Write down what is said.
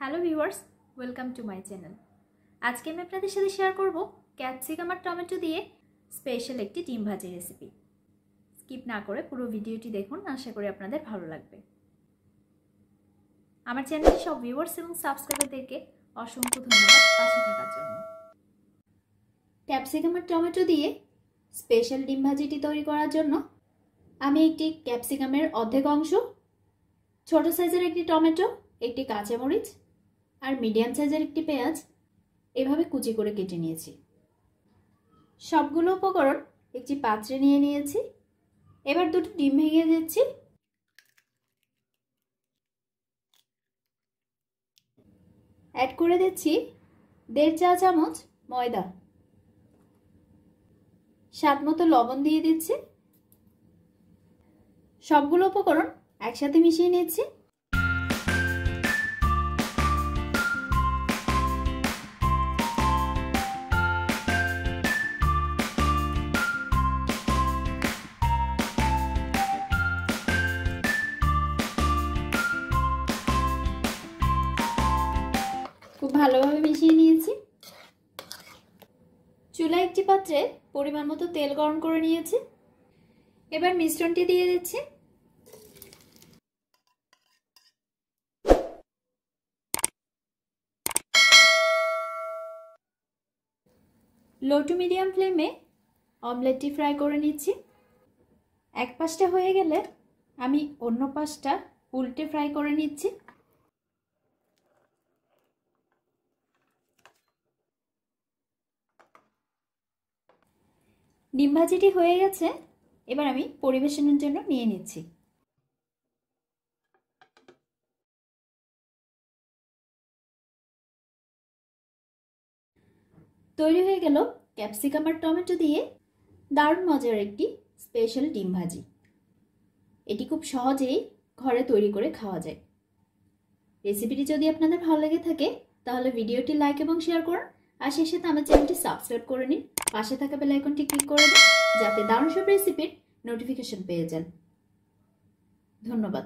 Hello viewers, welcome to my channel. আজকে আমি আপনাদের সাথে শেয়ার করব ক্যাপসিকাম আর টমেটো দিয়ে স্পেশাল একটি ডিম ভাজি রেসিপি। স্কিপ না করে পুরো ভিডিওটি দেখুন, আশা করি আপনাদের ভালো লাগবে। আমার চ্যানেলের সব ভিউয়ার্স এবং সাবস্ক্রাইবারদেরকে অসংখ্য ধন্যবাদ পাশে থাকার জন্য। ক্যাপসিকাম আর টমেটো দিয়ে স্পেশাল ডিম ভাজিটি তৈরি করার জন্য আমি একটি ক্যাপসিকামের অর্ধেক অংশ, ছোট সাইজের একটি টমেটো, একটি কাঁচামরিচ আর মিডিয়াম সাইজের একটি পেঁয়াজ এভাবে কুচি করে কেটে নিয়েছি। সবগুলো উপকরণ একটি পাত্রে নিয়ে নিয়েছি। এবার দুটো ডিম ভেঙে দিচ্ছি। অ্যাড করে দিচ্ছি 1.5 চা চামচ ময়দা, স্বাদ মতো লবণ দিয়ে দিচ্ছি। সবগুলো উপকরণ একসাথে মিশিয়ে নিচ্ছি। খুব ভালোভাবে মিশিয়ে নিয়েছি। চুলায় একটি পাত্রে পরিমাণ মতো তেল গরম করে নিয়েছি। এবার মিশ্রণটি দিয়ে দিচ্ছি। লো টু মিডিয়াম ফ্লেমে অমলেটটি ফ্রাই করে নিচ্ছি। এক পাশটা হয়ে গেলে আমি অন্য পাশটা উল্টে ফ্রাই করে নিচ্ছি। ডিম ভাজিটি হয়ে গেছে। এবার আমি পরিবেশনের জন্য নিয়ে নিচ্ছি। তৈরি হয়ে গেল ক্যাপসিকাম আর টমেটো দিয়ে দারুণ মজার একটি স্পেশাল ডিম ভাজি। এটি খুব সহজেই ঘরে তৈরি করে খাওয়া যায়। রেসিপিটি যদি আপনাদের ভালো লেগে থাকে তাহলে ভিডিওটি লাইক এবং শেয়ার করুন, আর সেই সাথে আমার চ্যানেলটি সাবস্ক্রাইব করে নিন। পাশে থাকা বেল আইকনটি ক্লিক করে দিন যাতে দারুণ সব রেসিপির নোটিফিকেশন পেয়ে যান। ধন্যবাদ।